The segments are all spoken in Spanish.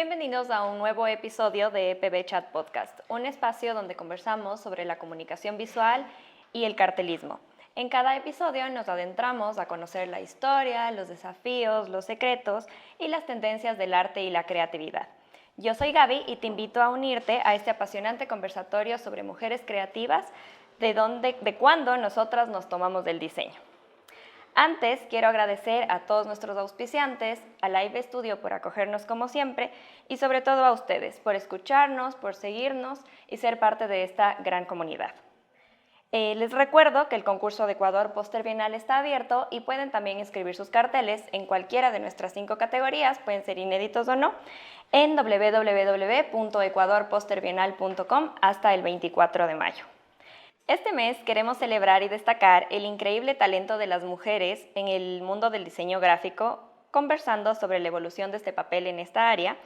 Bienvenidos a un nuevo episodio de PB Chat Podcast, un espacio donde conversamos sobre la comunicación visual y el cartelismo. En cada episodio nos adentramos a conocer la historia, los desafíos, los secretos y las tendencias del arte y la creatividad. Yo soy Gaby y te invito a unirte a este apasionante conversatorio sobre mujeres creativas, de cuándo nosotras nos tomamos del diseño. Antes, quiero agradecer a todos nuestros auspiciantes, a Live Studio por acogernos como siempre y sobre todo a ustedes por escucharnos, por seguirnos y ser parte de esta gran comunidad. Les recuerdo que el concurso de Ecuador Póster Bienal está abierto y pueden también inscribir sus carteles en cualquiera de nuestras 5 categorías, pueden ser inéditos o no, en www.ecuadorposterbienal.com hasta el 24 de mayo. Este mes queremos celebrar y destacar el increíble talento de las mujeres en el mundo del diseño gráfico, conversando sobre la evolución de este papel en esta área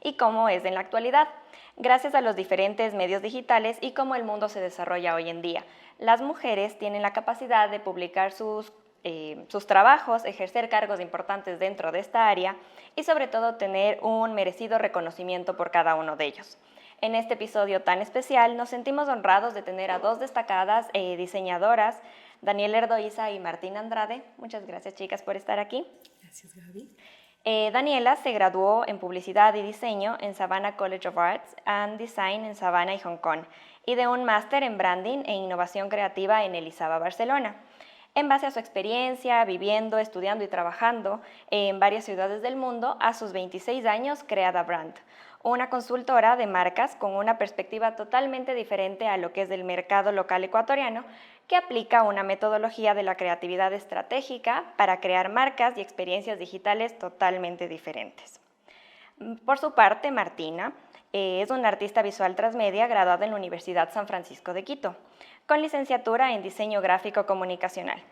y cómo es en la actualidad, gracias a los diferentes medios digitales y cómo el mundo se desarrolla hoy en día. Las mujeres tienen la capacidad de publicar sus trabajos, ejercer cargos importantes dentro de esta área y sobre todo tener un merecido reconocimiento por cada uno de ellos. En este episodio tan especial nos sentimos honrados de tener a dos destacadas diseñadoras, Daniela Erdoiza y Martina Andrade. Muchas gracias, chicas, por estar aquí. Gracias, Gaby. Daniela se graduó en Publicidad y Diseño en Savannah College of Arts and Design en Savannah y Hong Kong y de un máster en Branding e Innovación Creativa en Elisava, Barcelona. En base a su experiencia, viviendo, estudiando y trabajando en varias ciudades del mundo, a sus 26 años crea The Brand, una consultora de marcas con una perspectiva totalmente diferente a lo que es del mercado local ecuatoriano, que aplica una metodología de la creatividad estratégica para crear marcas y experiencias digitales totalmente diferentes. Por su parte, Martina es una artista visual transmedia graduada en la Universidad San Francisco de Quito, con licenciatura en Diseño Gráfico Comunicacional.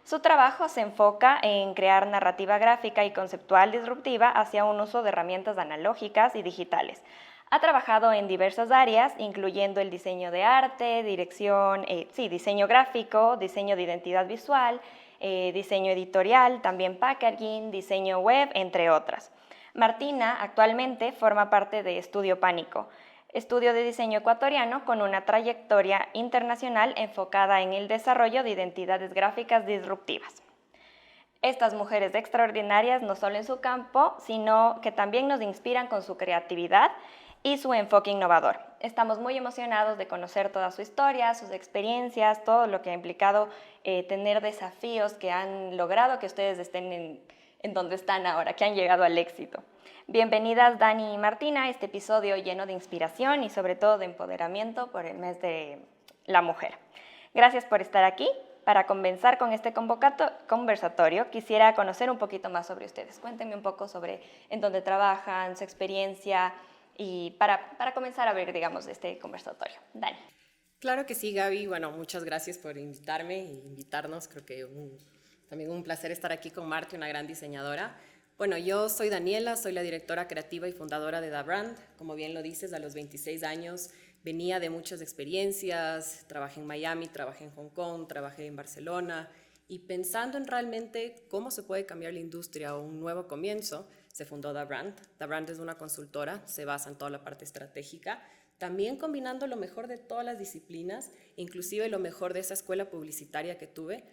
Su trabajo se enfoca en crear narrativa gráfica y conceptual disruptiva hacia un uso de herramientas analógicas y digitales. Ha trabajado en diversas áreas, incluyendo el diseño de arte, diseño gráfico, diseño de identidad visual, diseño editorial, también packaging, diseño web, entre otras. Martina actualmente forma parte de Estudio Pánico, estudio de diseño ecuatoriano con una trayectoria internacional enfocada en el desarrollo de identidades gráficas disruptivas. Estas mujeres extraordinarias no solo en su campo, sino que también nos inspiran con su creatividad y su enfoque innovador. Estamos muy emocionados de conocer toda su historia, sus experiencias, todo lo que ha implicado tener desafíos que han logrado que ustedes estén en donde están ahora, que han llegado al éxito. Bienvenidas Dani y Martina a este episodio lleno de inspiración y sobre todo de empoderamiento por el mes de la mujer. Gracias por estar aquí. Para comenzar con este conversatorio, quisiera conocer un poquito más sobre ustedes. Cuéntenme un poco sobre en dónde trabajan, su experiencia y para comenzar a ver, digamos, este conversatorio. Dani. Claro que sí, Gaby. Bueno, muchas gracias por invitarme e invitarnos. Creo que también un placer estar aquí con Marti, una gran diseñadora. Bueno, yo soy Daniela, soy la directora creativa y fundadora de The Brand. Como bien lo dices, a los 26 años venía de muchas experiencias, trabajé en Miami, trabajé en Hong Kong, trabajé en Barcelona y pensando en realmente cómo se puede cambiar la industria o un nuevo comienzo, se fundó The Brand. The Brand es una consultora, se basa en toda la parte estratégica, también combinando lo mejor de todas las disciplinas, inclusive lo mejor de esa escuela publicitaria que tuve,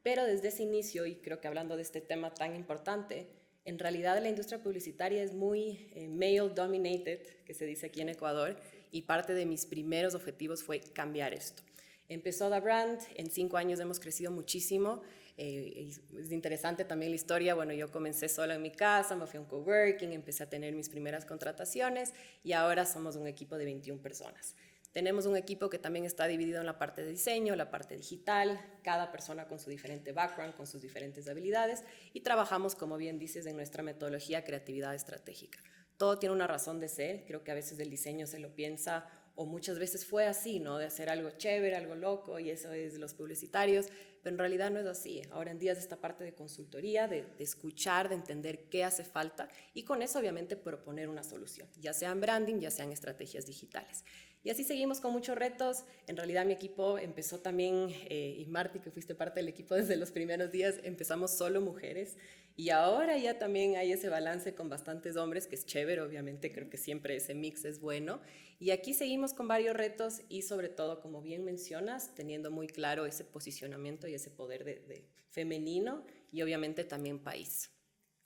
pero desde ese inicio, y creo que hablando de este tema tan importante, en realidad la industria publicitaria es muy male-dominated, que se dice aquí en Ecuador, y parte de mis primeros objetivos fue cambiar esto. Empezó The Brand, en 5 años hemos crecido muchísimo, es interesante también la historia, bueno, yo comencé sola en mi casa, me fui a un coworking, empecé a tener mis primeras contrataciones y ahora somos un equipo de 21 personas. Tenemos un equipo que también está dividido en la parte de diseño, la parte digital, cada persona con su diferente background, con sus diferentes habilidades y trabajamos, como bien dices, en nuestra metodología creatividad estratégica. Todo tiene una razón de ser, creo que a veces el diseño se lo piensa o muchas veces fue así, ¿no? De hacer algo chévere, algo loco y eso es los publicitarios, pero en realidad no es así. Ahora en día es esta parte de consultoría, de escuchar, de entender qué hace falta y con eso obviamente proponer una solución, ya sea en branding, ya sean estrategias digitales. Y así seguimos con muchos retos. En realidad mi equipo empezó también, y Marti, que fuiste parte del equipo desde los primeros días, empezamos solo mujeres. Y ahora ya también hay ese balance con bastantes hombres, que es chévere, obviamente, creo que siempre ese mix es bueno. Y aquí seguimos con varios retos y sobre todo, como bien mencionas, teniendo muy claro ese posicionamiento y ese poder de femenino y obviamente también país.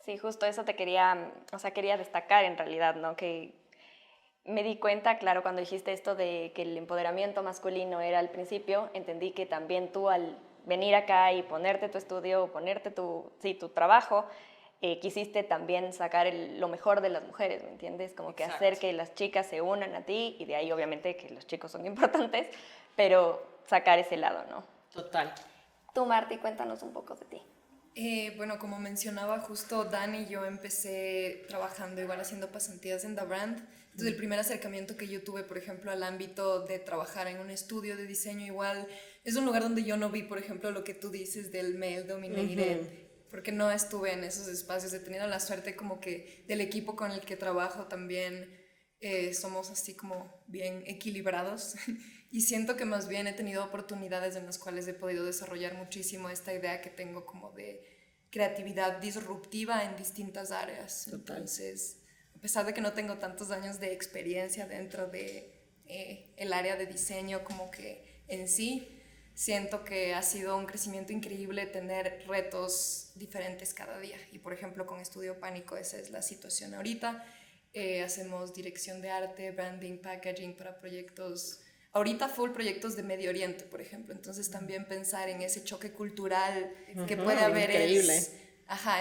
Sí, justo eso te quería, o sea, quería destacar en realidad, ¿no? Que me di cuenta, claro, cuando dijiste esto de que el empoderamiento masculino era al principio, entendí que también tú al venir acá y ponerte tu estudio, ponerte tu trabajo, quisiste también sacar lo mejor de las mujeres, ¿me entiendes? Como que hacer que las chicas se unan a ti y de ahí obviamente que los chicos son importantes, pero sacar ese lado, ¿no? Total. Tú, Marti, cuéntanos un poco de ti. Bueno, como mencionaba justo Dani, yo empecé trabajando igual haciendo pasantías en The Brand. Entonces el primer acercamiento que yo tuve, por ejemplo, al ámbito de trabajar en un estudio de diseño igual, es un lugar donde yo no vi, por ejemplo, lo que tú dices del male dominated, porque no estuve en esos espacios. He tenido la suerte como que del equipo con el que trabajo también somos así como bien equilibrados y siento que más bien he tenido oportunidades en las cuales he podido desarrollar muchísimo esta idea que tengo como de creatividad disruptiva en distintas áreas. Total. Entonces, a pesar de que no tengo tantos años de experiencia dentro de el área de diseño como que en sí, siento que ha sido un crecimiento increíble tener retos diferentes cada día. Y por ejemplo, con Estudio Pánico esa es la situación ahorita. Hacemos dirección de arte, branding, packaging para proyectos, ahorita full proyectos de Medio Oriente, por ejemplo. Entonces también pensar en ese choque cultural que puede haber increíble.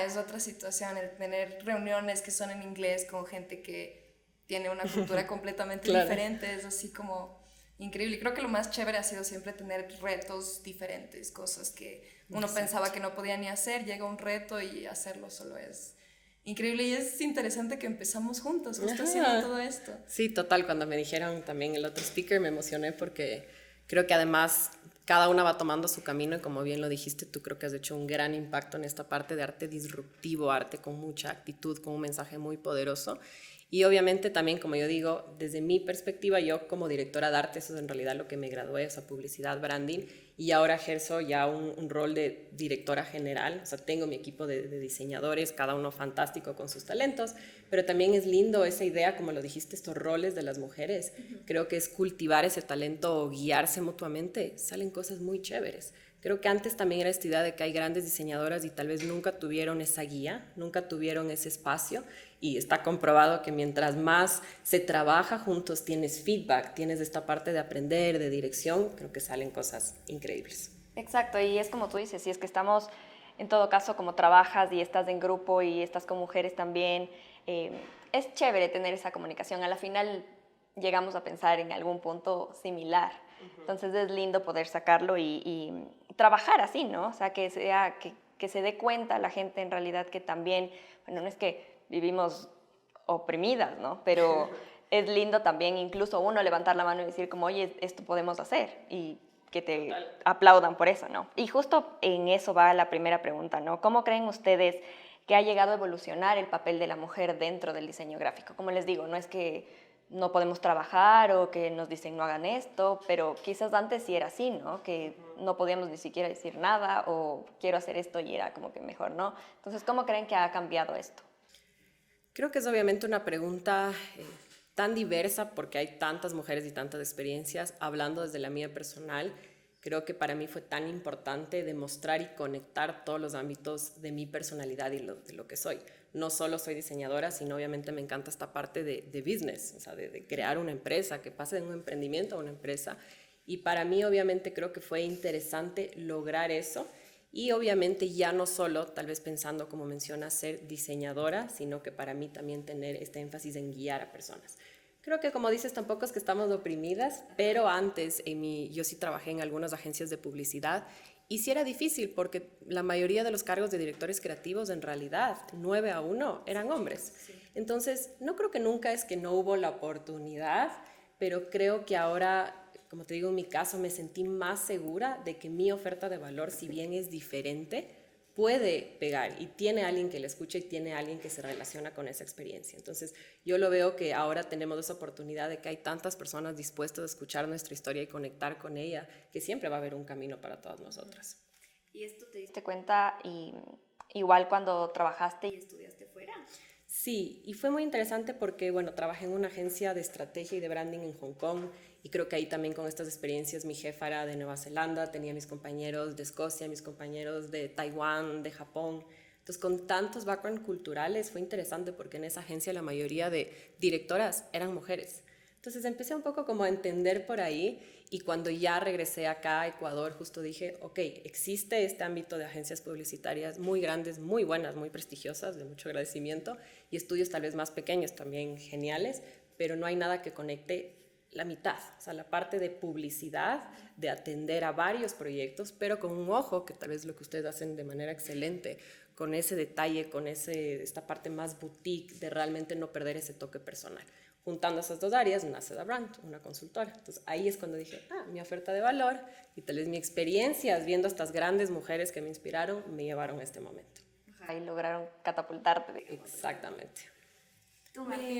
es otra situación, el tener reuniones que son en inglés con gente que tiene una cultura completamente Claro. diferente, es así como increíble. Y creo que lo más chévere ha sido siempre tener retos diferentes, cosas que uno pensaba que no podía ni hacer, llega un reto y hacerlo solo es increíble. Y es interesante que empezamos juntos, justo haciendo todo esto. Sí, total. Cuando me dijeron también el otro speaker me emocioné porque creo que además cada una va tomando su camino y como bien lo dijiste, tú creo que has hecho un gran impacto en esta parte de arte disruptivo, arte con mucha actitud, con un mensaje muy poderoso. Y obviamente también, como yo digo, desde mi perspectiva, yo como directora de arte, eso es en realidad lo que me gradué, o sea, publicidad, branding, y ahora ejerzo ya un rol de directora general, o sea, tengo mi equipo de diseñadores, cada uno fantástico con sus talentos, pero también es lindo esa idea, como lo dijiste, estos roles de las mujeres, creo que es cultivar ese talento o guiarse mutuamente, salen cosas muy chéveres. Creo que antes también era esta idea de que hay grandes diseñadoras y tal vez nunca tuvieron esa guía, nunca tuvieron ese espacio y está comprobado que mientras más se trabaja juntos, tienes feedback, tienes esta parte de aprender, de dirección, creo que salen cosas increíbles. Exacto, y es como tú dices, si es que estamos, en todo caso, como trabajas y estás en grupo y estás con mujeres también, es chévere tener esa comunicación. A la final llegamos a pensar en algún punto similar. Entonces es lindo poder sacarlo y trabajar así, ¿no? O sea, que se dé cuenta la gente en realidad que también, bueno, no es que vivimos oprimidas, ¿no? Pero es lindo también incluso uno levantar la mano y decir como, oye, esto podemos hacer y que te aplaudan por eso, ¿no? Y justo en eso va la primera pregunta, ¿no? ¿Cómo creen ustedes que ha llegado a evolucionar el papel de la mujer dentro del diseño gráfico? Como les digo, no es que no podemos trabajar o que nos dicen no hagan esto, pero quizás antes sí era así, ¿no? Que no podíamos ni siquiera decir nada o quiero hacer esto y era como que mejor, ¿no? Entonces, ¿cómo creen que ha cambiado esto? Creo que es obviamente una pregunta tan diversa porque hay tantas mujeres y tantas experiencias. Hablando desde la mía personal, creo que para mí fue tan importante demostrar y conectar todos los ámbitos de mi personalidad y de lo que soy. No solo soy diseñadora, sino obviamente me encanta esta parte de business, o sea, de crear una empresa, que pase de un emprendimiento a una empresa. Y para mí obviamente creo que fue interesante lograr eso. Y obviamente ya no solo, tal vez pensando, como mencionas, ser diseñadora, sino que para mí también tener este énfasis en guiar a personas. Creo que como dices, tampoco es que estamos oprimidas, pero antes yo sí trabajé en algunas agencias de publicidad y sí era difícil porque la mayoría de los cargos de directores creativos en realidad, 9-1, eran hombres. Entonces, no creo que nunca es que no hubo la oportunidad, pero creo que ahora, como te digo, en mi caso me sentí más segura de que mi oferta de valor, si bien es diferente, puede pegar y tiene alguien que le escucha y tiene alguien que se relaciona con esa experiencia. Entonces, yo lo veo que ahora tenemos esa oportunidad de que hay tantas personas dispuestas a escuchar nuestra historia y conectar con ella, que siempre va a haber un camino para todas nosotras. ¿Y esto te diste cuenta igual cuando trabajaste y estudiaste fuera? Sí, y fue muy interesante porque, bueno, trabajé en una agencia de estrategia y de branding en Hong Kong y creo que ahí también con estas experiencias mi jefa era de Nueva Zelanda, tenía mis compañeros de Escocia, mis compañeros de Taiwán, de Japón. Entonces, con tantos backgrounds culturales fue interesante porque en esa agencia la mayoría de directoras eran mujeres. Entonces empecé un poco como a entender por ahí y cuando ya regresé acá a Ecuador justo dije, ok, existe este ámbito de agencias publicitarias muy grandes, muy buenas, muy prestigiosas, de mucho agradecimiento y estudios tal vez más pequeños también geniales, pero no hay nada que conecte la mitad, o sea, la parte de publicidad, de atender a varios proyectos, pero con un ojo, que tal vez lo que ustedes hacen de manera excelente, con ese detalle, con esta parte más boutique de realmente no perder ese toque personal. Juntando esas dos áreas nace Da Brand, una consultora. Entonces ahí es cuando dije, mi oferta de valor y tal vez mi experiencia viendo a estas grandes mujeres que me inspiraron me llevaron a este momento. Ahí lograron catapultarte, digamos. Exactamente.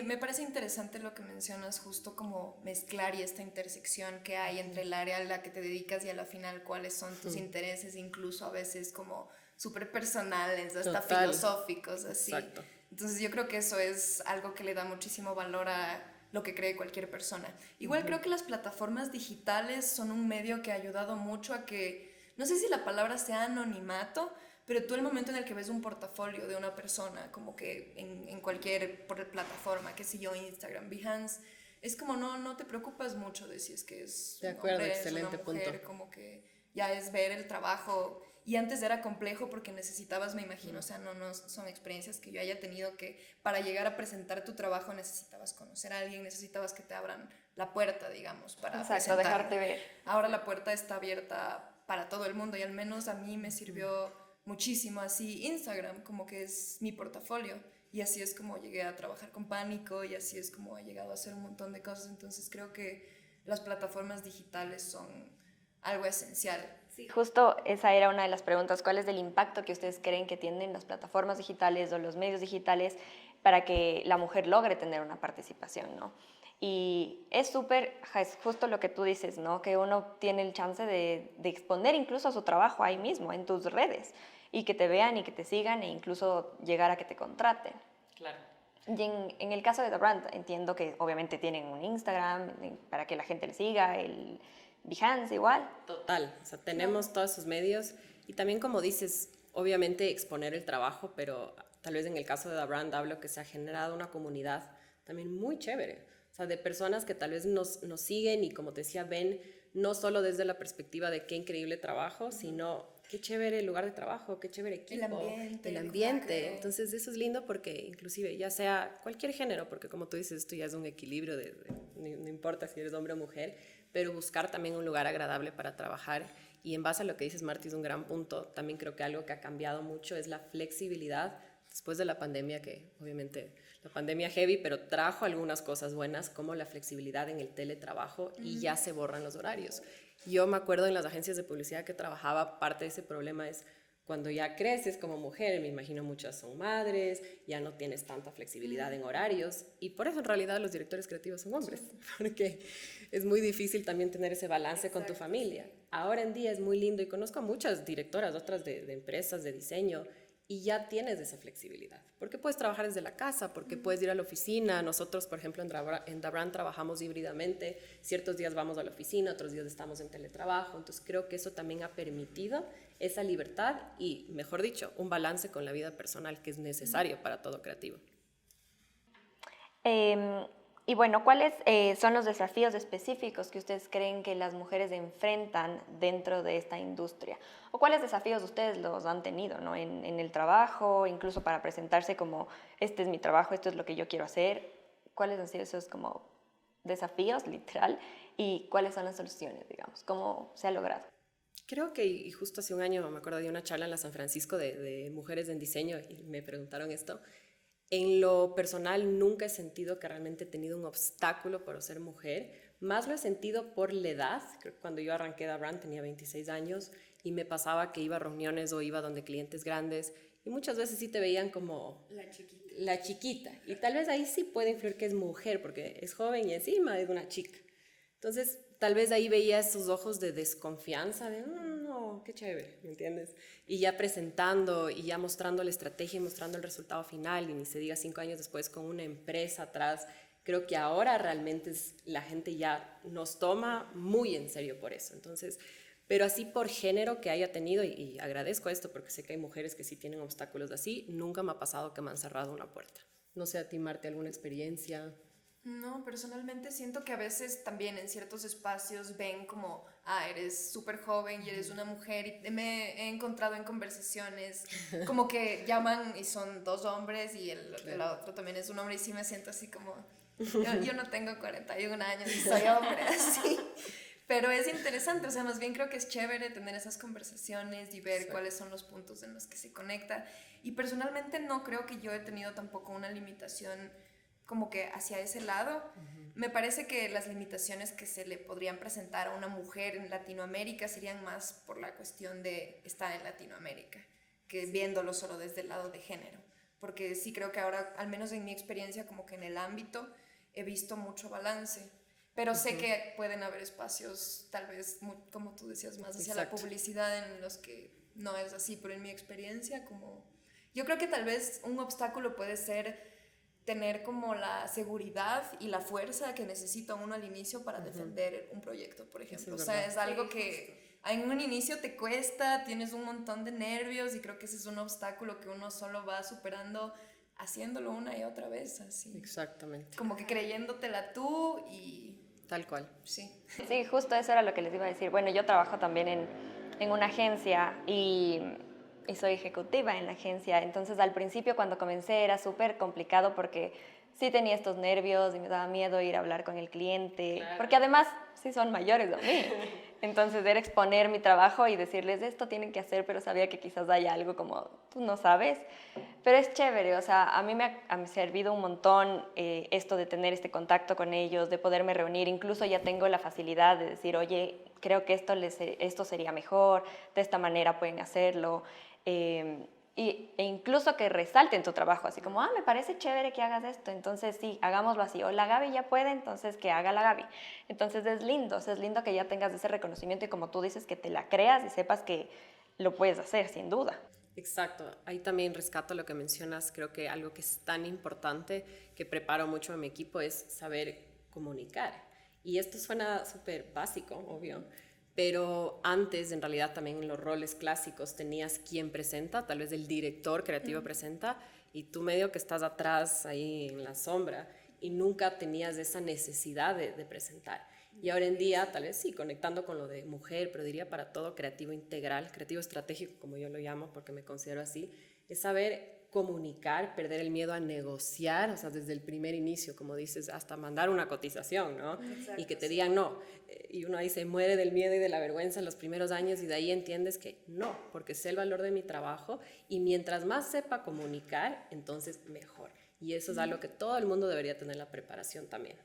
Me parece interesante lo que mencionas, justo como mezclar y esta intersección que hay entre el área a la que te dedicas y a la final cuáles son tus intereses, incluso a veces como súper personales, hasta Total. Filosóficos, así. Exacto. Entonces yo creo que eso es algo que le da muchísimo valor a lo que cree cualquier persona. Igual creo que las plataformas digitales son un medio que ha ayudado mucho a que, no sé si la palabra sea anonimato, pero tú el momento en el que ves un portafolio de una persona, como que en cualquier plataforma, qué sé yo, Instagram, Behance, es como no te preocupas mucho de si es que es De un acuerdo, hombre, excelente es una mujer, punto. como que ya es ver el trabajo. Y antes era complejo porque necesitabas, me imagino, o sea, no son experiencias que yo haya tenido, que para llegar a presentar tu trabajo necesitabas conocer a alguien, necesitabas que te abran la puerta, digamos, para Exacto, presentar. dejarte ver. Ahora la puerta está abierta para todo el mundo y al menos a mí me sirvió muchísimo así Instagram, como que es mi portafolio. Y así es como llegué a trabajar con Pánico y así es como he llegado a hacer un montón de cosas. Entonces creo que las plataformas digitales son algo esencial. Sí, justo esa era una de las preguntas. ¿Cuál es el impacto que ustedes creen que tienen las plataformas digitales o los medios digitales para que la mujer logre tener una participación, ¿no? Y es justo lo que tú dices, ¿no? Que uno tiene el chance de exponer incluso su trabajo ahí mismo, en tus redes, y que te vean y que te sigan e incluso llegar a que te contraten. Claro. Y en el caso de The Brand, entiendo que obviamente tienen un Instagram para que la gente le siga, el Behance igual. Total, o sea, tenemos todos esos medios y también como dices, obviamente exponer el trabajo, pero tal vez en el caso de The Brand hablo que se ha generado una comunidad también muy chévere, o sea, de personas que tal vez nos siguen y como te decía, ven no solo desde la perspectiva de qué increíble trabajo, sino qué chévere el lugar de trabajo, qué chévere equipo, el ambiente. Entonces eso es lindo porque inclusive ya sea cualquier género, porque como tú dices, esto ya es un equilibrio, no importa si eres hombre o mujer, pero buscar también un lugar agradable para trabajar. Y en base a lo que dices, Marti, es un gran punto. También creo que algo que ha cambiado mucho es la flexibilidad después de la pandemia, que obviamente la pandemia heavy, pero trajo algunas cosas buenas, como la flexibilidad en el teletrabajo y ya se borran los horarios. Yo me acuerdo en las agencias de publicidad que trabajaba, parte de ese problema es cuando ya creces como mujer, me imagino muchas son madres, ya no tienes tanta flexibilidad en horarios y por eso en realidad los directores creativos son hombres, porque es muy difícil también tener ese balance con tu familia. Ahora en día es muy lindo y conozco a muchas directoras, otras de empresas de diseño y ya tienes esa flexibilidad, porque puedes trabajar desde la casa, porque puedes ir a la oficina. Nosotros, por ejemplo, en Da Brand trabajamos híbridamente, ciertos días vamos a la oficina, otros días estamos en teletrabajo, entonces creo que eso también ha permitido esa libertad y, mejor dicho, un balance con la vida personal que es necesario para todo creativo. Y bueno, ¿cuáles son los desafíos específicos que ustedes creen que las mujeres enfrentan dentro de esta industria? ¿O cuáles desafíos ustedes los han tenido, ¿no? en el trabajo, incluso para presentarse como, este es mi trabajo, esto es lo que yo quiero hacer? ¿Cuáles han sido esos como desafíos, literal? ¿Y cuáles son las soluciones, digamos? ¿Cómo se ha logrado? Creo que, y justo hace un año me acuerdo de una charla en la San Francisco de mujeres en diseño y me preguntaron esto. En lo personal nunca he sentido que realmente he tenido un obstáculo por ser mujer, más lo he sentido por la edad. Creo que cuando yo arranqué Da Brand tenía 26 años y me pasaba que iba a reuniones o iba donde clientes grandes y muchas veces sí te veían como la chiquita. Y tal vez ahí sí puede influir que es mujer porque es joven y encima es una chica. Entonces, tal vez ahí veía esos ojos de desconfianza, de no, qué chévere, ¿me entiendes? Y ya presentando y ya mostrando la estrategia y mostrando el resultado final, y ni se diga 5 años después con una empresa atrás, creo que ahora realmente la gente ya nos toma muy en serio por eso. Entonces, pero así por género que haya tenido, y agradezco esto porque sé que hay mujeres que sí tienen obstáculos así, nunca me ha pasado que me han cerrado una puerta. No sé a ti, Marte, alguna experiencia. No, personalmente siento que a veces también en ciertos espacios ven como, eres súper joven y eres una mujer, y me he encontrado en conversaciones como que llaman y son 2 hombres y el otro también es un hombre, y sí me siento así como, yo no tengo 41 años y soy hombre, así. Pero es interesante, o sea, más bien creo que es chévere tener esas conversaciones y ver cuáles son los puntos en los que se conecta. Y personalmente no creo que yo he tenido tampoco una limitación como que hacia ese lado. Me parece que las limitaciones que se le podrían presentar a una mujer en Latinoamérica serían más por la cuestión de estar en Latinoamérica, que viéndolo solo desde el lado de género. Porque sí creo que ahora, al menos en mi experiencia, como que en el ámbito, he visto mucho balance. Pero sé que pueden haber espacios, tal vez, como tú decías, más hacia la publicidad en los que no es así. Pero en mi experiencia, como... Yo creo que tal vez un obstáculo puede ser tener como la seguridad y la fuerza que necesita uno al inicio para defender un proyecto, por ejemplo. O sea, es algo que en un inicio te cuesta, tienes un montón de nervios y creo que ese es un obstáculo que uno solo va superando haciéndolo una y otra vez, así. Exactamente. Como que creyéndotela tú y... Tal cual. Sí. Sí, justo eso era lo que les iba a decir. Bueno, yo trabajo también en una agencia y soy ejecutiva en la agencia. Entonces, al principio, cuando comencé, era súper complicado porque sí tenía estos nervios y me daba miedo ir a hablar con el cliente. Claro. Porque además, sí son mayores de mí. Entonces, era exponer mi trabajo y decirles, esto tienen que hacer, pero sabía que quizás haya algo como, tú no sabes. Pero es chévere, o sea, a mí me ha servido un montón esto de tener este contacto con ellos, de poderme reunir. Incluso ya tengo la facilidad de decir, oye, creo que esto sería mejor, de esta manera pueden hacerlo. E incluso que resalten tu trabajo, así como, me parece chévere que hagas esto, entonces sí, hagámoslo así. O la Gaby ya puede, entonces que haga la Gaby. Entonces es lindo que ya tengas ese reconocimiento y como tú dices, que te la creas y sepas que lo puedes hacer, sin duda. Exacto, ahí también rescato lo que mencionas, creo que algo que es tan importante que preparo mucho a mi equipo es saber comunicar. Y esto suena súper básico, obvio, pero antes en realidad también en los roles clásicos tenías quien presenta, tal vez el director creativo presenta, y tú medio que estás atrás ahí en la sombra y nunca tenías esa necesidad de presentar. Y ahora en día, tal vez sí, conectando con lo de mujer, pero diría para todo creativo integral, creativo estratégico, como yo lo llamo, porque me considero así, es saber comunicar, perder el miedo a negociar, o sea, desde el primer inicio, como dices, hasta mandar una cotización, ¿no? Exacto, y que te digan no. Y uno ahí se muere del miedo y de la vergüenza en los primeros años y de ahí entiendes que no, porque sé el valor de mi trabajo y mientras más sepa comunicar, entonces mejor. Y eso es algo que todo el mundo debería tener la preparación también.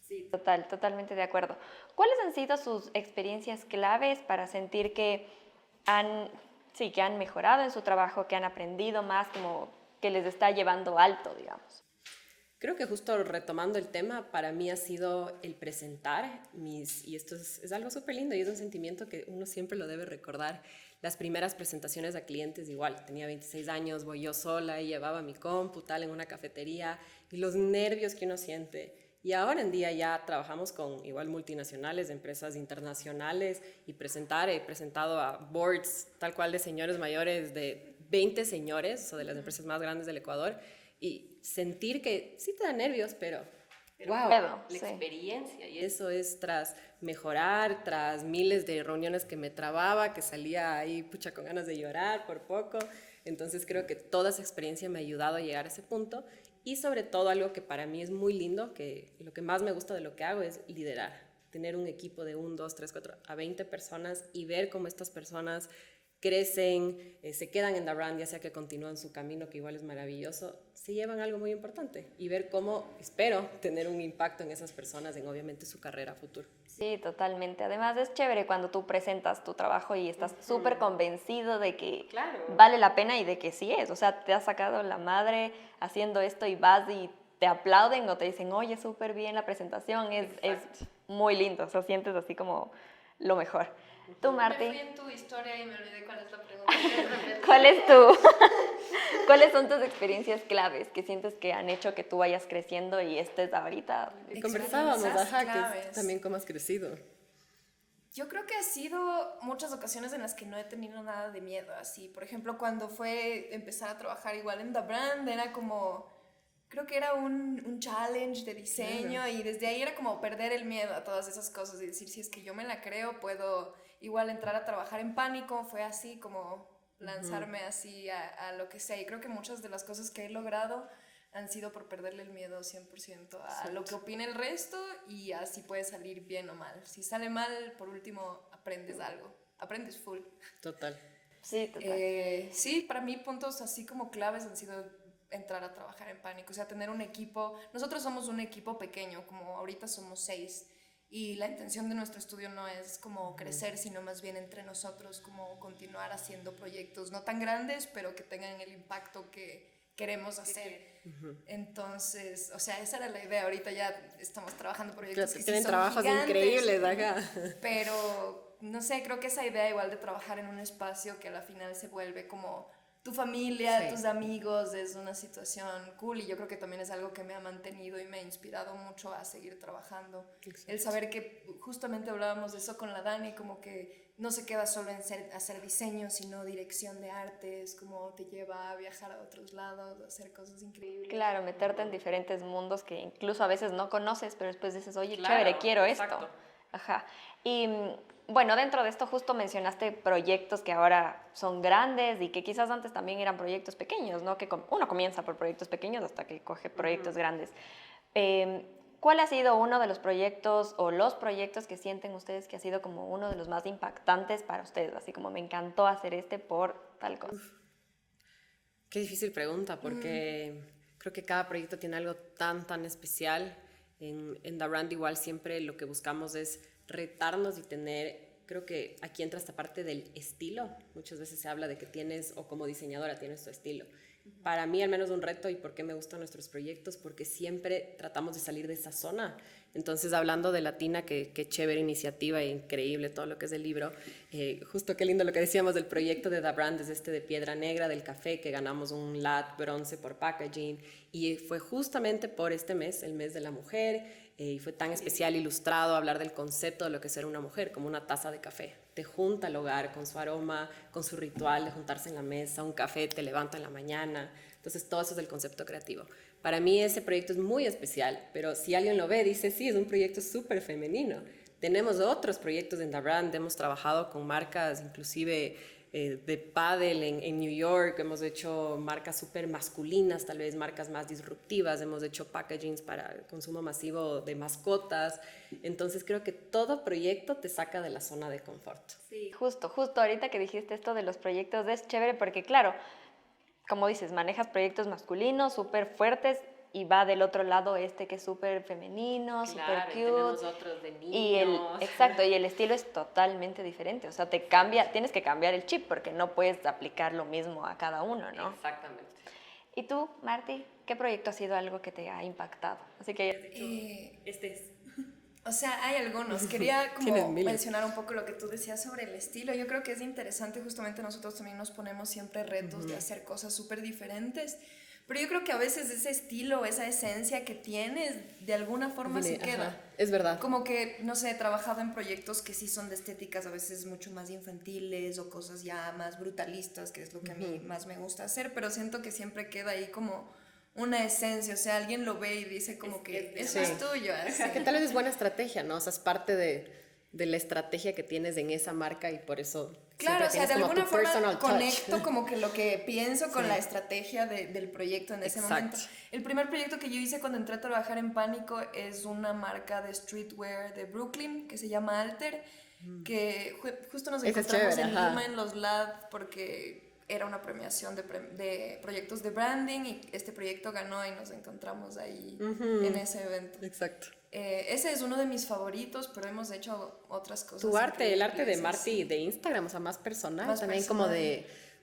Sí, totalmente de acuerdo. ¿Cuáles han sido sus experiencias claves para sentir que han mejorado en su trabajo, que han aprendido más, como que les está llevando alto, digamos? Creo que justo retomando el tema, para mí ha sido el presentar y esto es algo súper lindo y es un sentimiento que uno siempre lo debe recordar. Las primeras presentaciones a clientes igual, tenía 26 años, voy yo sola y llevaba mi compu tal en una cafetería y los nervios que uno siente. Y ahora en día ya trabajamos con igual multinacionales, empresas internacionales y he presentado a boards tal cual de señores mayores, de 20 señores o de las empresas más grandes del Ecuador y sentir que sí te da nervios, pero wow, la experiencia. Y eso es tras mejorar, tras miles de reuniones que me trababa, que salía ahí pucha con ganas de llorar por poco. Entonces creo que toda esa experiencia me ha ayudado a llegar a ese punto. Y sobre todo algo que para mí es muy lindo, que lo que más me gusta de lo que hago es liderar. Tener un equipo de 1, 2, 3, 4, a 20 personas y ver cómo estas personas crecen, se quedan en The Brand, ya sea que continúan su camino, que igual es maravilloso, se llevan algo muy importante y ver cómo, espero, tener un impacto en esas personas, en obviamente su carrera futuro. Sí, totalmente. Además es chévere cuando tú presentas tu trabajo y estás súper convencido de que vale la pena y de que sí es. O sea, te has sacado la madre haciendo esto y vas y te aplauden o te dicen, oye, súper bien la presentación, es muy lindo. O sea, sientes así como lo mejor. Tú, Me Marti, fui en tu historia y me olvidé cuál es la pregunta. ¿Quieres repetir? ¿Cuáles son tus experiencias claves que sientes que han hecho que tú vayas creciendo y estés ahorita? Y conversábamos, ajá, que claves. es también cómo has crecido. Yo creo que ha sido muchas ocasiones en las que no he tenido nada de miedo, así. Por ejemplo, cuando fue empezar a trabajar igual en The Brand, era como, creo que era un challenge de diseño, Claro. y desde ahí era como perder el miedo a todas esas cosas y decir, si es que yo me la creo, puedo igual entrar a trabajar en pánico. Fue así como lanzarme así a lo que sea, y creo que muchas de las cosas que he logrado han sido por perderle el miedo 100% a lo que opine el resto, y así puede salir bien o mal. Si sale mal, por último, aprendes algo, aprendes full. Total. Sí, total. Sí, para mí puntos así como claves han sido entrar a trabajar en pánico, o sea, tener un equipo. Nosotros somos un equipo pequeño, como ahorita somos 6, y la intención de nuestro estudio no es como crecer, sino más bien entre nosotros, como continuar haciendo proyectos no tan grandes, pero que tengan el impacto que queremos hacer. Entonces, o sea, esa era la idea. Ahorita ya estamos trabajando proyectos que sí Tienen son trabajos gigantes, increíbles acá. pero no sé, creo que esa idea igual de trabajar en un espacio que a la final se vuelve como tu familia, Sí. tus amigos, es una situación cool, y yo creo que también es algo que me ha mantenido y me ha inspirado mucho a seguir trabajando. Exacto. El saber que justamente hablábamos de eso con la Dani, como que no se queda solo en hacer diseño, sino dirección de arte, es como te lleva a viajar a otros lados, a hacer cosas increíbles. Claro, meterte en diferentes mundos que incluso a veces no conoces, pero después dices, oye, Claro, chévere, quiero exacto. esto. Ajá. Y bueno, dentro de esto justo mencionaste proyectos que ahora son grandes y que quizás antes también eran proyectos pequeños, ¿no? Que uno comienza por proyectos pequeños hasta que coge proyectos grandes. ¿Cuál ha sido uno de los proyectos o los proyectos que sienten ustedes que ha sido como uno de los más impactantes para ustedes? Así como me encantó hacer este por tal cosa. Qué difícil pregunta, porque creo que cada proyecto tiene algo tan especial. En The Brand igual siempre lo que buscamos es retarnos y tener, creo que aquí entra esta parte del estilo. Muchas veces se habla de que tienes, o como diseñadora tienes tu estilo. Para mí al menos un reto, y por qué me gustan nuestros proyectos, porque siempre tratamos de salir de esa zona. Entonces, hablando de Latina, que chévere iniciativa e increíble todo lo que es el libro, justo qué lindo lo que decíamos del proyecto de The Brand, es de Piedra Negra, del café, que ganamos un LAT bronce por packaging, y fue justamente por este mes, el mes de la mujer, y fue tan especial, ilustrado, hablar del concepto de lo que es ser una mujer, como una taza de café. Te junta al hogar con su aroma, con su ritual de juntarse en la mesa, un café te levanta en la mañana. Entonces, todo eso es el concepto creativo. Para mí ese proyecto es muy especial, pero si alguien lo ve, dice, sí, es un proyecto súper femenino. Tenemos otros proyectos en The Brand, hemos trabajado con marcas inclusive de pádel en New York, hemos hecho marcas súper masculinas, tal vez marcas más disruptivas, hemos hecho packagings para el consumo masivo de mascotas. Entonces creo que todo proyecto te saca de la zona de confort. Sí, justo ahorita que dijiste esto de los proyectos es chévere porque claro, como dices, manejas proyectos masculinos súper fuertes y va del otro lado que es súper femenino, súper cute. Tenemos otros de niños. Exacto, y el estilo es totalmente diferente. O sea, tienes que cambiar el chip porque no puedes aplicar lo mismo a cada uno, ¿no? Exactamente. ¿Y tú, Marti, qué proyecto ha sido algo que te ha impactado? Así que hayas dicho, Este es. O sea, hay algunos. Quería Tienes como miles. mencionar un poco lo que tú decías sobre el estilo. Yo creo que es interesante, justamente nosotros también nos ponemos siempre retos de hacer cosas súper diferentes, pero yo creo que a veces ese estilo, esa esencia que tienes, de alguna forma se queda. Ajá, es verdad. Como que, no sé, he trabajado en proyectos que sí son de estéticas a veces mucho más infantiles o cosas ya más brutalistas, que es lo que a mí más me gusta hacer, pero siento que siempre queda ahí como una esencia, o sea, alguien lo ve y dice como que eso es tuyo. Así. Que tal vez es buena estrategia, ¿no? O sea, es parte de la estrategia que tienes en esa marca y por eso Claro, o sea, de como alguna tu forma personal conecto touch. como que lo que pienso con la estrategia del proyecto en ese momento. El primer proyecto que yo hice cuando entré a trabajar en Pánico es una marca de streetwear de Brooklyn que se llama Alter. que justo nos Ese es encontramos chévere, en ajá. Lima en los LAD porque era una premiación de proyectos de branding y este proyecto ganó y nos encontramos ahí en ese evento. Exacto. Ese es uno de mis favoritos, pero hemos hecho otras cosas. Tu arte, el arte de increíbles, Marty así. de Instagram, o sea, más personal, Más también personal. como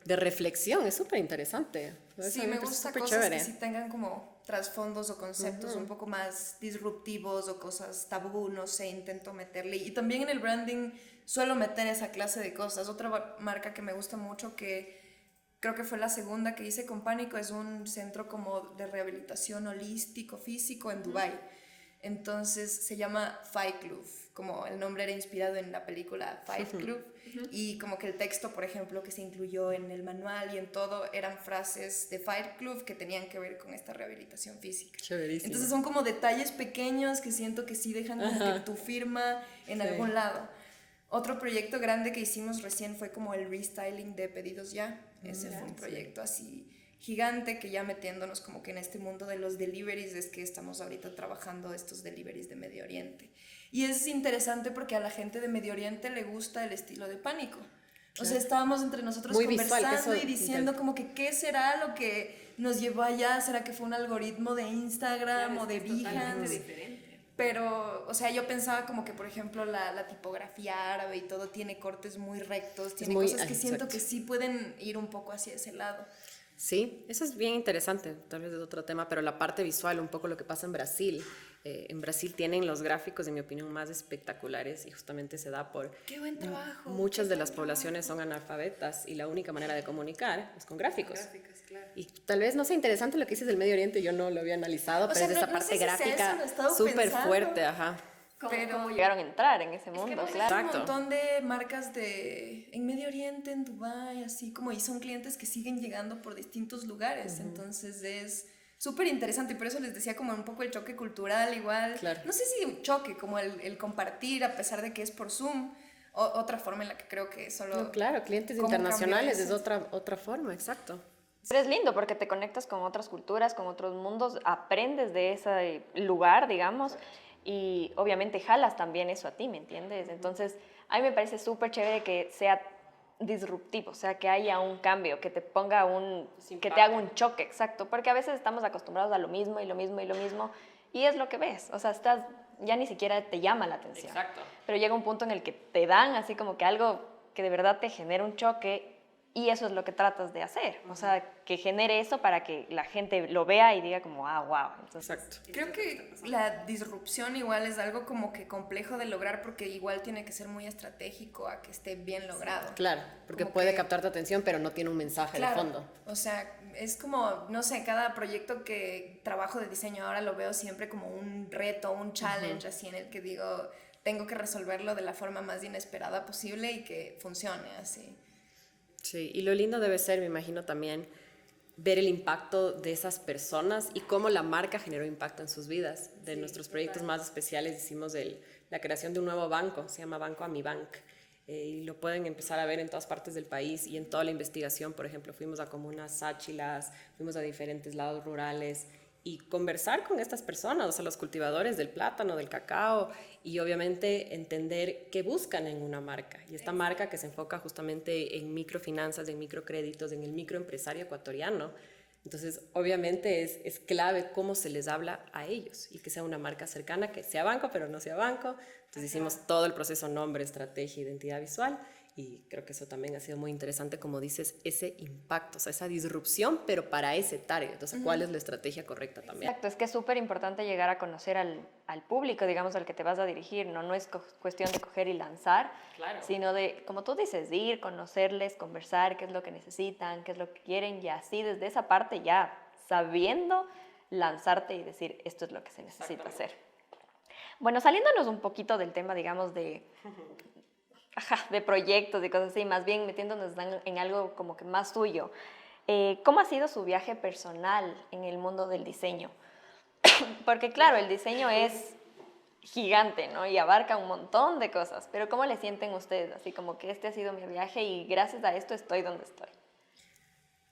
de reflexión, es súper interesante. Sí, me gusta súper cosas chévere. que sí tengan como trasfondos o conceptos un poco más disruptivos o cosas tabú, no sé, intento meterle. Y también en el branding suelo meter esa clase de cosas. Otra marca que me gusta mucho, que creo que fue la segunda que hice con Pánico, es un centro como de rehabilitación holístico, físico en Dubái. Entonces se llama Fight Club, como el nombre era inspirado en la película Fight Club, y como que el texto, por ejemplo, que se incluyó en el manual y en todo, eran frases de Fight Club que tenían que ver con esta rehabilitación física. Chéverísimo. Entonces son como detalles pequeños que siento que sí dejan como que tu firma en algún lado. Otro proyecto grande que hicimos recién fue como el restyling de Pedidos Ya. Ese fue un proyecto así gigante, que ya metiéndonos como que en este mundo de los deliveries es que estamos ahorita trabajando estos deliveries de Medio Oriente. Y es interesante porque a la gente de Medio Oriente le gusta el estilo de Pánico. O sea, estábamos entre nosotros Muy visual, conversando que eso- y diciendo como que qué será lo que nos llevó allá. ¿Será que fue un algoritmo de Instagram o de Behance? Pero, o sea, yo pensaba como que, por ejemplo, la tipografía árabe y todo tiene cortes muy rectos, tiene muy- cosas que siento exacto. que sí pueden ir un poco hacia ese lado. Sí, eso es bien interesante, tal vez es otro tema, pero la parte visual, un poco lo que pasa en Brasil. En Brasil tienen los gráficos, en mi opinión, más espectaculares y justamente se da por ¡Qué buen trabajo! muchas de las poblaciones son analfabetas y la única manera de comunicar es con gráficos. Y tal vez no sea interesante lo que dices del Medio Oriente, yo no lo había analizado, pero sea, es esa no parte sé si es eso, gráfica lo he estado súper pensando. fuerte, ajá. ¿Cómo llegaron a entrar en ese mundo? Hay Claro. un Exacto. montón de marcas en Medio Oriente, en Dubái, así como, y son clientes que siguen llegando por distintos lugares, entonces es súper interesante y por eso les decía como un poco el choque cultural igual, Claro. no sé si un choque, como el compartir a pesar de que es por Zoom, otra forma en la que creo que solo... No, claro, clientes cómo internacionales cambió es eso. otra forma, exacto. Pero es lindo porque te conectas con otras culturas, con otros mundos, aprendes de ese lugar, digamos, y obviamente jalas también eso a ti, ¿me entiendes? Entonces, a mí me parece súper chévere que sea disruptivo, o sea, que haya un cambio, que te ponga que te haga un choque, exacto, porque a veces estamos acostumbrados a lo mismo y lo mismo y lo mismo, y es lo que ves, o sea, ya ni siquiera te llama la atención. Exacto. Pero llega un punto en el que te dan así como que algo que de verdad te genera un choque. Y eso es lo que tratas de hacer, o sea, que genere eso para que la gente lo vea y diga como, ah, wow. Entonces, Exacto. Creo que la disrupción igual es algo como que complejo de lograr porque igual tiene que ser muy estratégico a que esté bien logrado. Claro, porque Como puede que- captar tu atención, pero no tiene un mensaje de fondo. O sea, es como, no sé, cada proyecto que trabajo de diseño ahora lo veo siempre como un reto, un challenge, así en el que digo, tengo que resolverlo de la forma más inesperada posible y que funcione así. Sí, y lo lindo debe ser, me imagino también, ver el impacto de esas personas y cómo la marca generó impacto en sus vidas. De nuestros proyectos más especiales hicimos la creación de un nuevo banco, se llama Banco Amibank, y lo pueden empezar a ver en todas partes del país y en toda la investigación. Por ejemplo, fuimos a comunas sáchilas, fuimos a diferentes lados rurales y conversar con estas personas, o sea, los cultivadores del plátano, del cacao, y obviamente entender qué buscan en una marca. Y esta marca que se enfoca justamente en microfinanzas, en microcréditos, en el microempresario ecuatoriano. Entonces, obviamente es clave cómo se les habla a ellos y que sea una marca cercana, que sea banco, pero no sea banco. Entonces, hicimos todo el proceso nombre, estrategia, identidad visual. Y creo que eso también ha sido muy interesante, como dices, ese impacto, o sea, esa disrupción, pero para ese target. Entonces, ¿cuál es la estrategia correcta también? exacto, es que es súper importante llegar a conocer al público, digamos, al que te vas a dirigir, no es cuestión de coger y lanzar, Claro. sino de, como tú dices, de ir, conocerles, conversar, qué es lo que necesitan, qué es lo que quieren, y así desde esa parte ya sabiendo lanzarte y decir, esto es lo que se necesita hacer. Bueno, saliéndonos un poquito del tema, digamos, de proyectos y cosas así, más bien metiéndonos en algo como que más suyo. ¿Cómo ha sido su viaje personal en el mundo del diseño? Porque claro, el diseño es gigante, ¿no? Y abarca un montón de cosas, pero ¿cómo le sienten ustedes? Así como que este ha sido mi viaje y gracias a esto estoy donde estoy.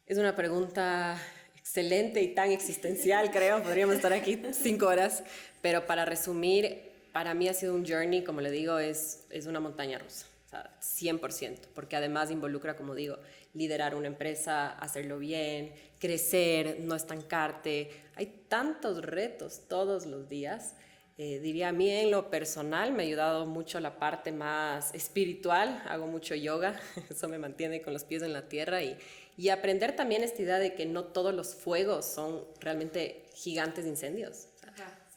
Es una pregunta excelente y tan existencial, creo. Podríamos estar aquí 5 horas, pero para resumir, para mí ha sido un journey, como le digo, es una montaña rusa, o sea, 100%, porque además involucra, como digo, liderar una empresa, hacerlo bien, crecer, no estancarte. Hay tantos retos todos los días. Diría a mí en lo personal me ha ayudado mucho la parte más espiritual, hago mucho yoga, eso me mantiene con los pies en la tierra y aprender también esta idea de que no todos los fuegos son realmente gigantes incendios.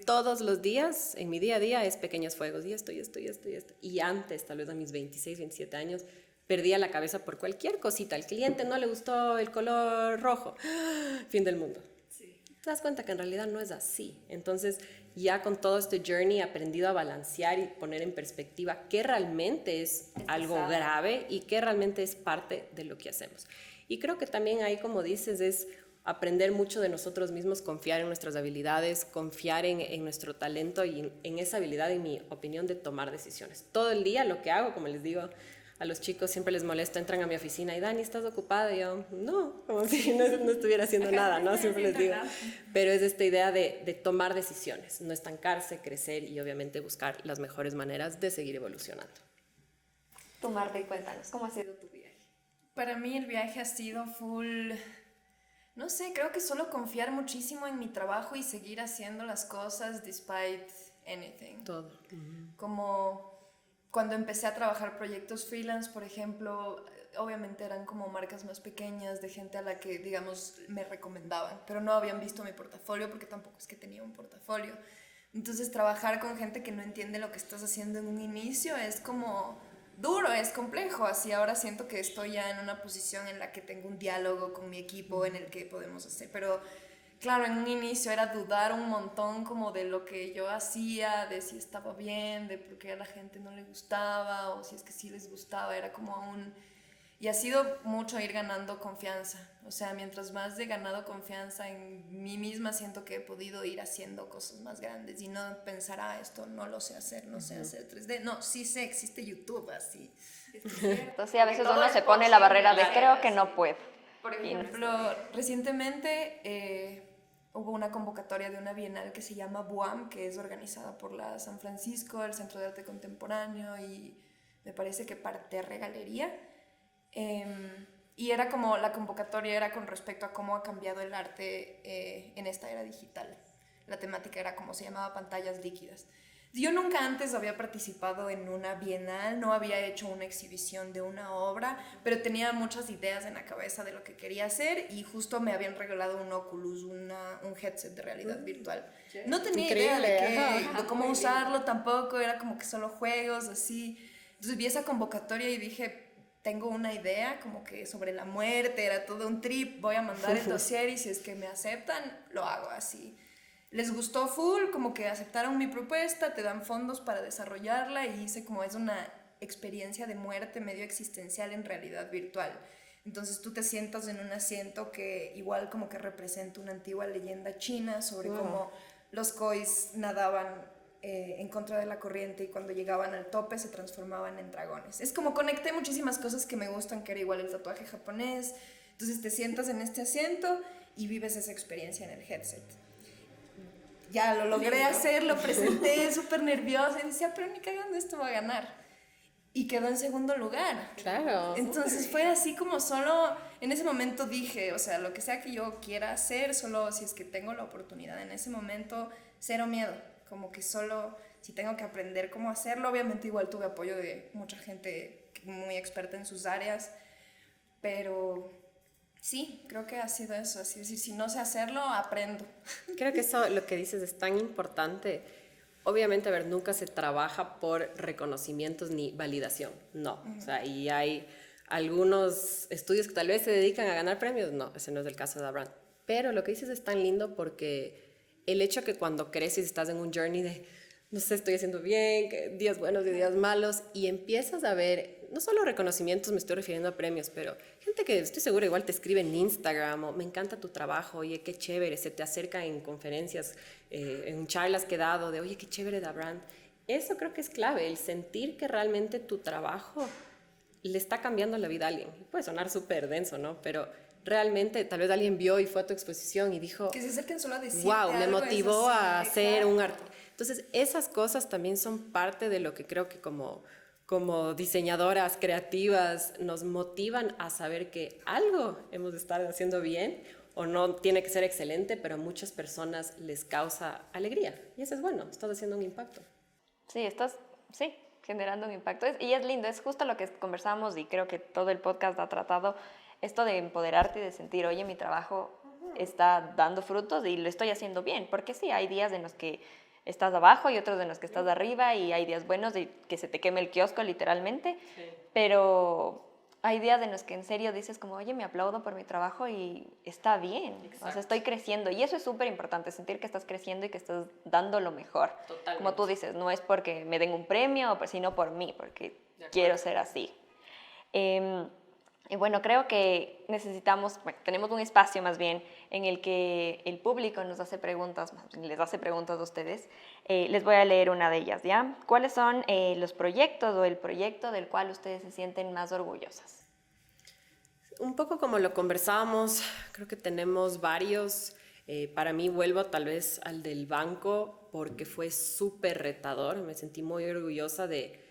Todos los días, en mi día a día, es pequeños fuegos, y esto. Y antes, tal vez a mis 26, 27 años, perdía la cabeza por cualquier cosita. Al cliente no le gustó el color rojo. Fin del mundo. Sí. Te das cuenta que en realidad no es así. Entonces, ya con todo este journey he aprendido a balancear y poner en perspectiva qué realmente es algo grave y qué realmente es parte de lo que hacemos. Y creo que también ahí, como dices, es aprender mucho de nosotros mismos, confiar en nuestras habilidades, confiar en nuestro talento y en esa habilidad, en mi opinión, de tomar decisiones. Todo el día lo que hago, como les digo a los chicos, siempre les molesto, entran a mi oficina y Dani, ¿estás ocupada? Y yo, no, como si no estuviera haciendo nada, ¿no? Siempre les digo. Pero es esta idea de tomar decisiones, no estancarse, crecer y obviamente buscar las mejores maneras de seguir evolucionando. Tú, Marta, y cuéntanos, ¿cómo ha sido tu viaje? Para mí el viaje ha sido full... No sé, creo que solo confiar muchísimo en mi trabajo y seguir haciendo las cosas despite anything. Todo. Como cuando empecé a trabajar proyectos freelance, por ejemplo, obviamente eran como marcas más pequeñas de gente a la que, digamos, me recomendaban, pero no habían visto mi portafolio porque tampoco es que tenía un portafolio. Entonces, trabajar con gente que no entiende lo que estás haciendo en un inicio es como... duro, es complejo, así ahora siento que estoy ya en una posición en la que tengo un diálogo con mi equipo en el que podemos hacer, pero claro, en un inicio era dudar un montón como de lo que yo hacía, de si estaba bien, de por qué a la gente no le gustaba o si es que sí les gustaba, era como aún... Y ha sido mucho ir ganando confianza, o sea, mientras más he ganado confianza en mí misma, siento que he podido ir haciendo cosas más grandes y no pensar, esto no lo sé hacer, no sé hacer 3D. No, sí sé, existe YouTube, así. Entonces, a veces uno se pone la barrera de creo que no puedo. Por ejemplo, recientemente hubo una convocatoria de una bienal que se llama BUAM, que es organizada por la San Francisco, el Centro de Arte Contemporáneo y me parece que Parterre Galería. Y era como, la convocatoria era con respecto a cómo ha cambiado el arte en esta era digital. La temática era como se llamaba pantallas líquidas. Yo nunca antes había participado en una bienal, no había hecho una exhibición de una obra, pero tenía muchas ideas en la cabeza de lo que quería hacer y justo me habían regalado un Oculus, un headset de realidad virtual. No tenía idea de cómo usarlo tampoco, era como que solo juegos, así. Entonces vi esa convocatoria y dije... tengo una idea como que sobre la muerte, era todo un trip, voy a mandar el dossier y si es que me aceptan, lo hago así. Les gustó full, como que aceptaron mi propuesta, te dan fondos para desarrollarla y hice como es una experiencia de muerte medio existencial en realidad virtual. Entonces tú te sientas en un asiento que igual como que representa una antigua leyenda china sobre cómo los kois nadaban en contra de la corriente y cuando llegaban al tope se transformaban en dragones. Es como conecté muchísimas cosas que me gustan, que era igual el tatuaje japonés. Entonces te sientas en este asiento y vives esa experiencia en el headset. Ya lo logré hacer, lo presenté súper nerviosa y decía, pero ni cagando esto va a ganar. Y quedó en segundo lugar. Claro. Entonces fue así como solo, en ese momento dije, o sea, lo que sea que yo quiera hacer, solo si es que tengo la oportunidad en ese momento, cero miedo. Como que solo si tengo que aprender cómo hacerlo, obviamente igual tuve apoyo de mucha gente muy experta en sus áreas, pero sí, creo que ha sido eso, así decir, si no sé hacerlo, aprendo. Creo que eso, lo que dices es tan importante. Obviamente, a ver, nunca se trabaja por reconocimientos ni validación, no. O sea, y hay algunos estudios que tal vez se dedican a ganar premios, no, ese no es el caso de Abraham. Pero lo que dices es tan lindo porque el hecho que cuando creces estás en un journey de, no sé, estoy haciendo bien, que días buenos y días malos, y empiezas a ver, no solo reconocimientos, me estoy refiriendo a premios, pero gente que estoy segura igual te escribe en Instagram o me encanta tu trabajo, oye, qué chévere, se te acerca en conferencias, en charlas que he dado, de oye, qué chévere da brand. Eso creo que es clave, el sentir que realmente tu trabajo le está cambiando la vida a alguien. Puede sonar súper denso, ¿no? Pero realmente tal vez alguien vio y fue a tu exposición y dijo, que se acerquen solo a decirte wow, me motivó a hacer un arte. Entonces, esas cosas también son parte de lo que creo que como diseñadoras creativas nos motivan a saber que algo hemos de estar haciendo bien o no tiene que ser excelente, pero a muchas personas les causa alegría. Y eso es bueno, estás haciendo un impacto. Sí, sí, generando un impacto. Y es lindo, es justo lo que conversamos y creo que todo el podcast ha tratado, esto de empoderarte y de sentir, oye, mi trabajo está dando frutos y lo estoy haciendo bien, porque sí, hay días en los que estás abajo y otros en los que estás arriba y hay días buenos de que se te queme el kiosco literalmente, sí. Pero hay días en los que en serio dices como, oye, me aplaudo por mi trabajo y está bien, exacto. O sea, estoy creciendo y eso es súper importante, sentir que estás creciendo y que estás dando lo mejor. Totalmente. Como tú dices, no es porque me den un premio, sino por mí, porque quiero ser así. Y bueno, creo que tenemos un espacio más bien en el que el público nos hace preguntas, les hace preguntas a ustedes. Les voy a leer una de ellas, ¿ya? ¿Cuáles son los proyectos o el proyecto del cual ustedes se sienten más orgullosas? Un poco como lo conversábamos, creo que tenemos varios. Para mí vuelvo tal vez al del banco porque fue súper retador. Me sentí muy orgullosa de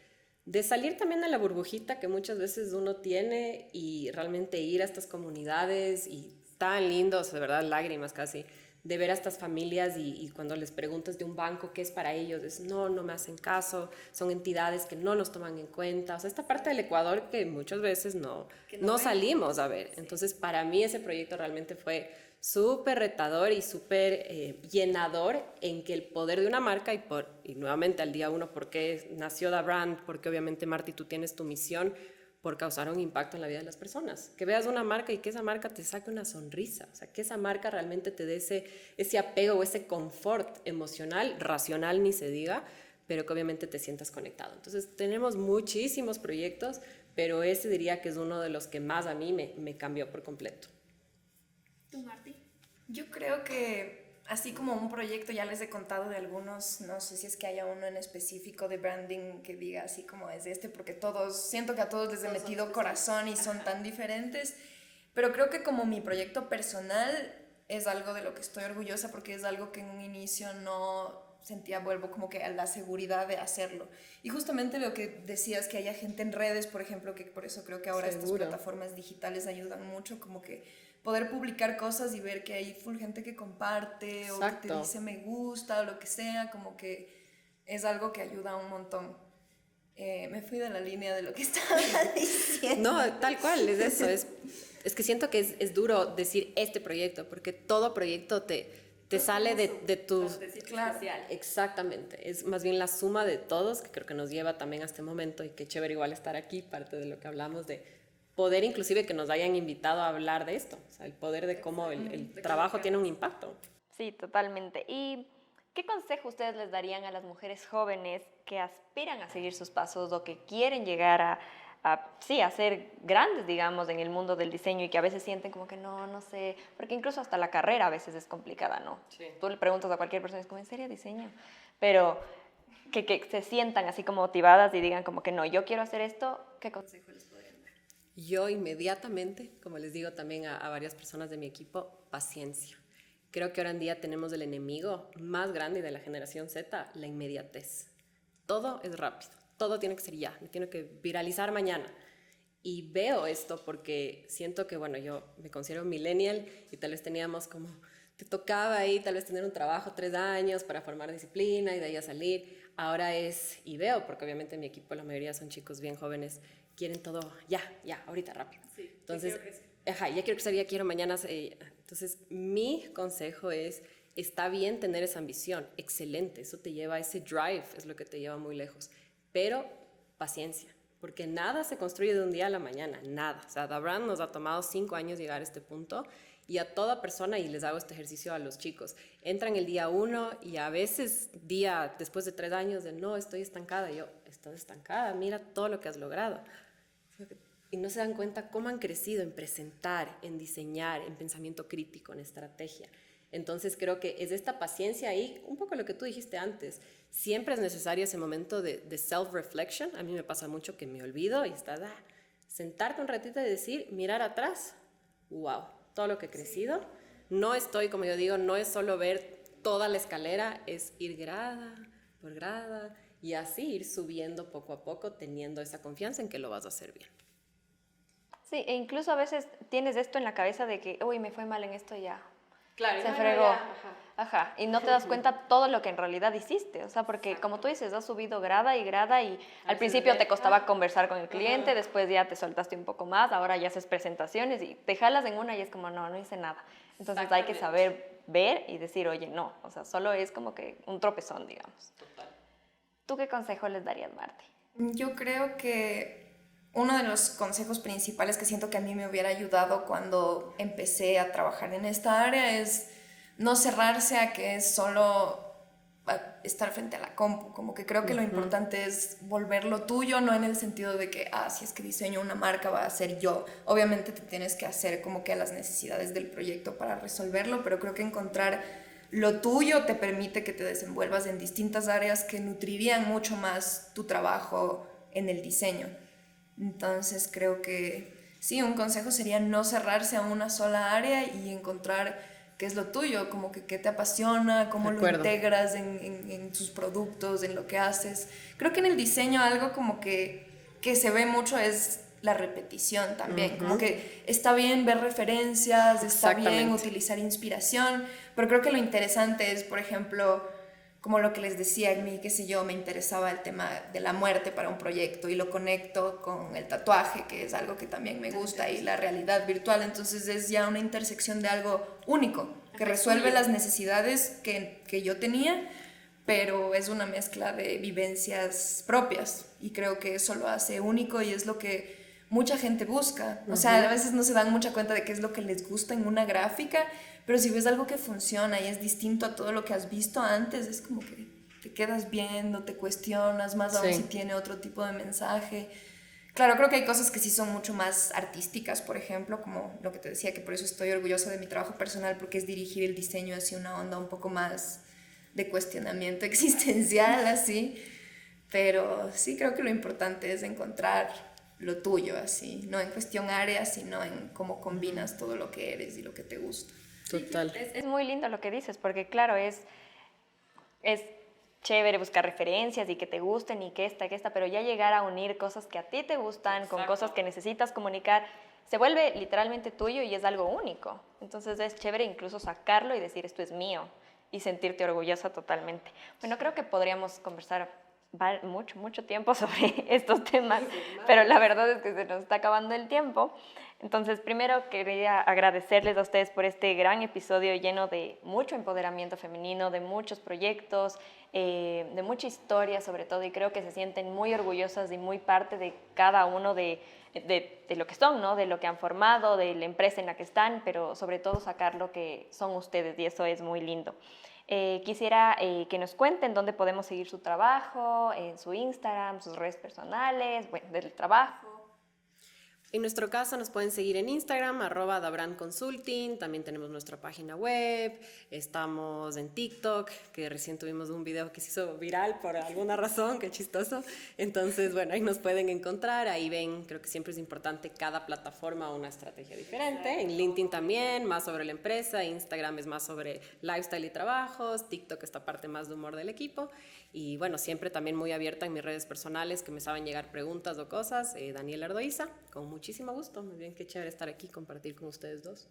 salir también de la burbujita que muchas veces uno tiene y realmente ir a estas comunidades y tan lindos, de verdad, lágrimas casi, de ver a estas familias y cuando les preguntas de un banco qué es para ellos, es no me hacen caso, son entidades que no nos toman en cuenta, o sea, esta parte del Ecuador que muchas veces no salimos a ver. Entonces, para mí ese proyecto realmente fue súper retador y súper llenador en que el poder de una marca y nuevamente al día uno, ¿por qué nació The Brand? Porque obviamente, Marti, tú tienes tu misión por causar un impacto en la vida de las personas. Que veas una marca y que esa marca te saque una sonrisa, o sea, que esa marca realmente te dé ese apego o ese confort emocional, racional ni se diga, pero que obviamente te sientas conectado. Entonces, tenemos muchísimos proyectos, pero ese diría que es uno de los que más a mí me cambió por completo. ¿Tú, Marti? Yo creo que así como un proyecto, ya les he contado de algunos, no sé si es que haya uno en específico de branding que diga así como es porque siento que a todos les he metido corazón y son tan diferentes, pero creo que como mi proyecto personal es algo de lo que estoy orgullosa porque es algo que en un inicio no vuelvo como que a la seguridad de hacerlo. Y justamente lo que decías, que haya gente en redes, por ejemplo, que por eso creo que ahora estas plataformas digitales ayudan mucho, como que poder publicar cosas y ver que hay full gente que comparte. Exacto. O que te dice me gusta o lo que sea, como que es algo que ayuda un montón. Me fui de la línea de lo que estaba diciendo. No, tal cual, es eso. Es que siento que es duro decir este proyecto, porque todo proyecto te sale de tu... Claro. Especial. Exactamente, es más bien la suma de todos, que creo que nos lleva también a este momento, y qué chévere igual estar aquí, parte de lo que hablamos de poder inclusive que nos hayan invitado a hablar de esto, o sea, el poder de cómo el trabajo tiene un impacto. Sí, totalmente. ¿Y qué consejo ustedes les darían a las mujeres jóvenes que aspiran a seguir sus pasos o que quieren llegar a ser grandes, digamos, en el mundo del diseño y que a veces sienten como que no sé, porque incluso hasta la carrera a veces es complicada, ¿no? Sí. Tú le preguntas a cualquier persona, es como, ¿en serio diseño? Pero que se sientan así como motivadas y digan como que no, yo quiero hacer esto, ¿qué consejo les podrían dar? Yo inmediatamente, como les digo también a varias personas de mi equipo, paciencia. Creo que ahora en día tenemos el enemigo más grande de la generación Z, la inmediatez. Todo es rápido, todo tiene que ser ya, me tiene que viralizar mañana. Y veo esto porque siento que, bueno, yo me considero millennial y tal vez teníamos como, te tocaba ahí tal vez tener un trabajo 3 años para formar disciplina y de ahí a salir. Ahora y veo, porque obviamente en mi equipo la mayoría son chicos bien jóvenes, quieren todo ya, ahorita, rápido. Sí, entonces, ya quiero crecer, ya quiero mañana. Entonces, mi consejo es, está bien tener esa ambición, excelente, eso te lleva a ese drive, es lo que te lleva muy lejos, pero paciencia, porque nada se construye de un día a la mañana, nada. O sea, The Brand nos ha tomado 5 años llegar a este punto, y a toda persona, y les hago este ejercicio a los chicos, entran el día 1 y a veces después de 3 años de no, estoy estancada. Yo, estás estancada, mira todo lo que has logrado. Y no se dan cuenta cómo han crecido en presentar, en diseñar, en pensamiento crítico, en estrategia. Entonces creo que es esta paciencia ahí, un poco lo que tú dijiste antes. Siempre es necesario ese momento de self-reflection. A mí me pasa mucho que me olvido y estás sentarte un ratito y decir, mirar atrás, wow, todo lo que he crecido. Sí. No estoy, como yo digo, no es solo ver toda la escalera, es ir grada por grada, y así ir subiendo poco a poco, teniendo esa confianza en que lo vas a hacer bien. Sí, e incluso a veces tienes esto en la cabeza de que, uy, me fue mal en esto ya. Claro, Se fregó. Ajá. Y no te das cuenta todo lo que en realidad hiciste. O sea, porque como tú dices, has subido grada y al principio te costaba conversar con el cliente, después ya te soltaste un poco más, ahora ya haces presentaciones y te jalas en una y es como, no hice nada. Entonces hay que saber ver y decir, oye, no. O sea, solo es como que un tropezón, digamos. Total. ¿Tú qué consejo les darías, Marti? Yo creo que uno de los consejos principales que siento que a mí me hubiera ayudado cuando empecé a trabajar en esta área es no cerrarse a que es solo estar frente a la compu. Como que creo que lo importante es volverlo tuyo, no en el sentido de que, si es que diseño una marca va a ser yo. Obviamente te tienes que hacer como que a las necesidades del proyecto para resolverlo, pero creo que encontrar lo tuyo te permite que te desenvuelvas en distintas áreas que nutrirían mucho más tu trabajo en el diseño. Entonces creo que sí, un consejo sería no cerrarse a una sola área y encontrar qué es lo tuyo, como que qué te apasiona, cómo lo integras en tus productos, en lo que haces. Creo que en el diseño algo como que se ve mucho es la repetición también, como que está bien ver referencias, está bien utilizar inspiración, pero creo que lo interesante es, por ejemplo, como lo que les decía, a mí, qué sé yo, me interesaba el tema de la muerte para un proyecto y lo conecto con el tatuaje, que es algo que también me gusta, y la realidad virtual. Entonces es ya una intersección de algo único, que resuelve las necesidades que yo tenía, pero es una mezcla de vivencias propias y creo que eso lo hace único y es lo que mucha gente busca. O sea, a veces no se dan mucha cuenta de qué es lo que les gusta en una gráfica, pero si ves algo que funciona y es distinto a todo lo que has visto antes, es como que te quedas viendo, te cuestionas, más aún si tiene otro tipo de mensaje. Claro, creo que hay cosas que sí son mucho más artísticas, por ejemplo, como lo que te decía, que por eso estoy orgullosa de mi trabajo personal, porque es dirigir el diseño hacia una onda un poco más de cuestionamiento existencial, así. Pero sí creo que lo importante es encontrar lo tuyo, así, no en cuestión área, sino en cómo combinas todo lo que eres y lo que te gusta. Total. Es muy lindo lo que dices, porque claro, es chévere buscar referencias y que te gusten y que esta, pero ya llegar a unir cosas que a ti te gustan con cosas que necesitas comunicar, se vuelve literalmente tuyo y es algo único. Entonces es chévere incluso sacarlo y decir esto es mío y sentirte orgullosa totalmente. Bueno, creo que podríamos conversar mucho tiempo sobre estos temas, pero la verdad es que se nos está acabando el tiempo. Entonces, primero quería agradecerles a ustedes por este gran episodio lleno de mucho empoderamiento femenino, de muchos proyectos, de mucha historia sobre todo, y creo que se sienten muy orgullosas y muy parte de cada uno de lo que son, ¿no? De lo que han formado, de la empresa en la que están, pero sobre todo sacar lo que son ustedes, y eso es muy lindo. Quisiera que nos cuenten dónde podemos seguir su trabajo, en su Instagram, sus redes personales, bueno, del trabajo. En nuestro caso nos pueden seguir en Instagram, @dabrandconsulting, también tenemos nuestra página web, estamos en TikTok, que recién tuvimos un video que se hizo viral por alguna razón, qué chistoso. Entonces, bueno, ahí nos pueden encontrar, ahí ven, creo que siempre es importante cada plataforma una estrategia diferente. En LinkedIn también, más sobre la empresa, Instagram es más sobre lifestyle y trabajos, TikTok esta parte más de humor del equipo. Y bueno, siempre también muy abierta en mis redes personales que me saben llegar preguntas o cosas. Daniela Ardoiza, con muchísimo gusto. Muy bien, qué chévere estar aquí y compartir con ustedes dos.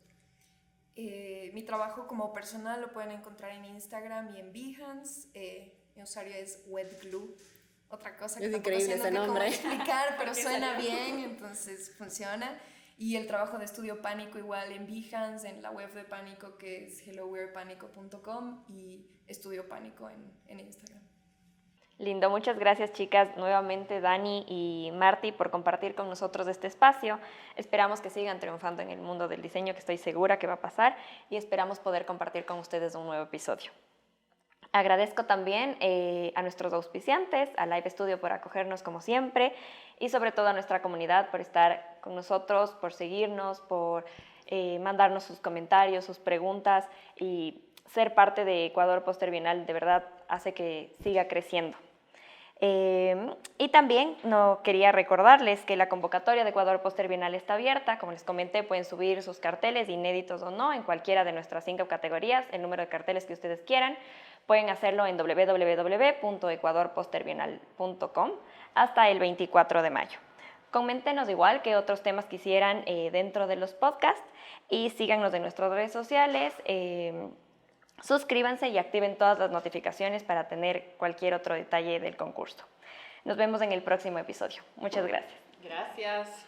Mi trabajo como personal lo pueden encontrar en Instagram y en Behance. Mi usuario es wetglue. Otra cosa que es tampoco increíble sé ese nombre. cómo explicar, pero suena bien, entonces funciona. Y el trabajo de Estudio Pánico igual en Behance, en la web de Pánico que es hellowearpanico.com y Estudio Pánico en Instagram. Lindo, muchas gracias chicas, nuevamente Dani y Marti por compartir con nosotros este espacio. Esperamos que sigan triunfando en el mundo del diseño, que estoy segura que va a pasar, y esperamos poder compartir con ustedes un nuevo episodio. Agradezco también a nuestros auspiciantes, a Live Studio por acogernos como siempre, y sobre todo a nuestra comunidad por estar con nosotros, por seguirnos, por mandarnos sus comentarios, sus preguntas, y ser parte de Ecuador Póster Bienal de verdad hace que siga creciendo. Y también no quería recordarles que la convocatoria de Ecuador Póster Bienal está abierta. Como les comenté, pueden subir sus carteles, inéditos o no, en cualquiera de nuestras 5 categorías, el número de carteles que ustedes quieran. Pueden hacerlo en www.ecuadorposterbienal.com hasta el 24 de mayo. Coméntenos igual qué otros temas quisieran dentro de los podcasts y síganos en nuestras redes sociales. Suscríbanse y activen todas las notificaciones para tener cualquier otro detalle del concurso. Nos vemos en el próximo episodio. Muchas gracias. Gracias.